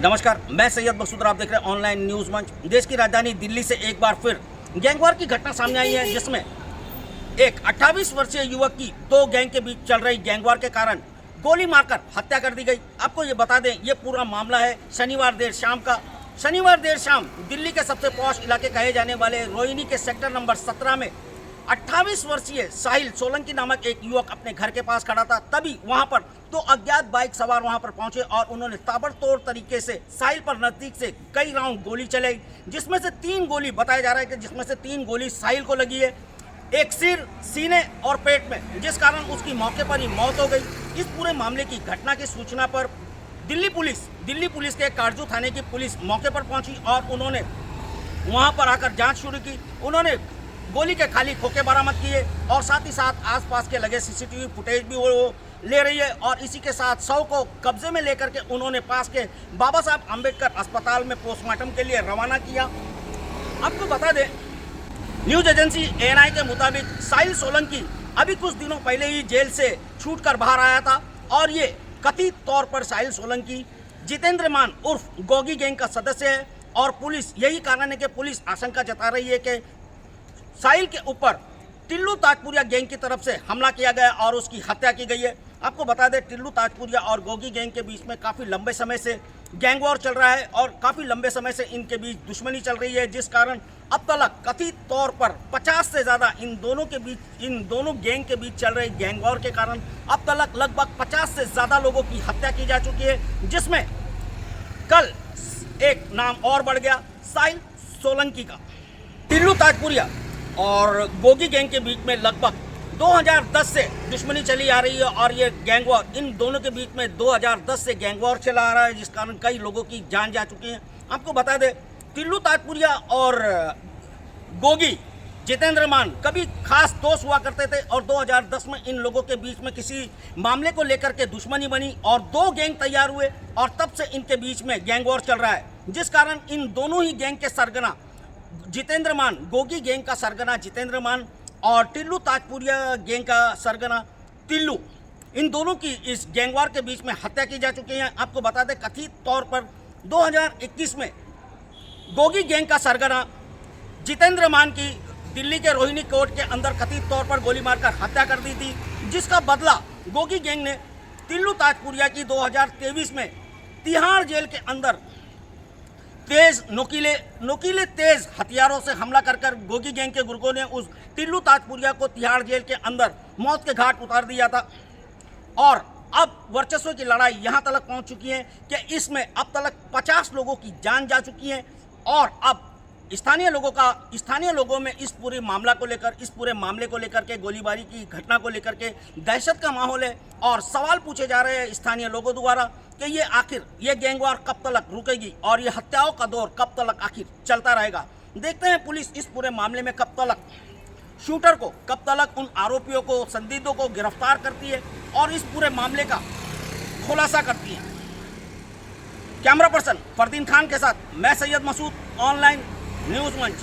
नमस्कार, मैं सैयद मसूद, आप देख रहे हैं ऑनलाइन न्यूज़ मंच। देश की राजधानी दिल्ली से एक बार फिर गैंगवार की घटना सामने आई है, जिसमें एक 28 वर्षीय युवक की दो गैंग के बीच चल रही गैंगवार के कारण गोली मारकर हत्या कर दी गई। आपको ये बता दें, ये पूरा मामला है शनिवार देर शाम का। शनिवार देर शाम दिल्ली के सबसे पॉश इलाके कहे जाने वाले रोहिणी के सेक्टर नंबर 17 में 28 वर्षीय साहिल सोलंकी नामक एक युवक अपने घर के पास खड़ा था। तभी वहां पर दो अज्ञात बाइक सवार वहां पर पहुंचे और उन्होंने ताबड़तोड़ तरीके से साहिल पर नजदीक से कई राउंड गोली चलाई, जिसमें से 3 गोली बताया जा रहा है कि जिसमें से 3 गोली साहिल को लगी है, एक सिर, सीने और पेट में, जिस कारण उसकी मौके पर ही मौत हो गई। इस पूरे मामले की घटना की सूचना पर दिल्ली पुलिस के कारजू थाने की पुलिस मौके पर पहुंची और उन्होंने वहां पर आकर जांच शुरू की। उन्होंने गोली के खाली खोखे बरामद किए और साथ ही साथ आसपास के लगे सीसीटीवी फुटेज भी वो ले रही है और इसी के साथ शव को कब्जे में लेकर के उन्होंने पास के बाबा साहब अम्बेडकर अस्पताल में पोस्टमार्टम के लिए रवाना किया। आपको बता दें, न्यूज एजेंसी एएनआई के मुताबिक साहिल सोलंकी अभी कुछ दिनों पहले ही जेल से छूटकर बाहर आया था और ये कथित तौर पर साहिल सोलंकी जितेंद्र मान उर्फ गोगी गैंग का सदस्य है और पुलिस यही कारण है कि पुलिस आशंका जता रही है कि साहिल के ऊपर टिल्लू ताजपुरिया गैंग की तरफ से हमला किया गया और उसकी हत्या की गई है। आपको बता दें, टिल्लू ताजपुरिया और गोगी गैंग के बीच में काफ़ी लंबे समय से गैंग वॉर चल रहा है और काफ़ी लंबे समय से इनके बीच दुश्मनी चल रही है, जिस कारण अब तक कथित तौर पर 50 से ज़्यादा इन दोनों गैंग के बीच चल रही गैंग वॉर के कारण अब तक लगभग 50 से ज़्यादा लोगों की हत्या की जा चुकी है, जिसमें कल एक नाम और बढ़ गया साहिल सोलंकी का। टिल्लू ताजपुरिया और गोगी गैंग के बीच में लगभग 2010 से दुश्मनी चली आ रही है और ये गैंग वॉर इन दोनों के बीच में 2010 से गैंग वॉर चला आ रहा है, जिस कारण कई लोगों की जान जा चुकी है। आपको बता दें, टिल्लू ताजपुरिया और गोगी जितेंद्र मान कभी खास दोस्त हुआ करते थे और 2010 में इन लोगों के बीच में किसी मामले को लेकर के दुश्मनी बनी और 2 गैंग तैयार हुए और तब से इनके बीच में गैंग वॉर चल रहा है, जिस कारण इन दोनों ही गैंग के सरगना जितेंद्र मान, गोगी गैंग का सरगना जितेंद्र मान और टिल्लू ताजपुरिया गैंग का सरगना टिल्लू, इन दोनों की इस गैंगवार के बीच में हत्या की जा चुकी है। आपको बता दें, कथित तौर पर 2021 में गोगी गैंग का सरगना जितेंद्र मान की दिल्ली के रोहिणी कोर्ट के अंदर कथित तौर पर गोली मारकर हत्या कर दी थी, जिसका बदला गोगी गैंग ने टिल्लू ताजपुरिया की 2023 में तिहाड़ जेल के अंदर नोकीले तेज हथियारों से हमला कर गोगी गैंग के गुर्गों ने उस टिल्लू ताजपुरिया को तिहाड़ जेल के अंदर मौत के घाट उतार दिया था। और अब वर्चस्व की लड़ाई यहां तक पहुंच चुकी है कि इसमें अब तक 50 लोगों की जान जा चुकी है और अब स्थानीय लोगों में इस पूरे मामले को लेकर के गोलीबारी की घटना को लेकर के दहशत का माहौल है और सवाल पूछे जा रहे हैं स्थानीय लोगों द्वारा कि ये गैंगवार कब तक रुकेगी और ये हत्याओं का दौर कब तक आखिर चलता रहेगा। देखते हैं पुलिस इस पूरे मामले में कब तक शूटर को, कब तक उन आरोपियों को, संदिग्धों को गिरफ्तार करती है और इस पूरे मामले का खुलासा करती है। कैमरा पर्सन फरदीन खान के साथ मैं सैयद मसूद, ऑनलाइन न्यूज़ मंच।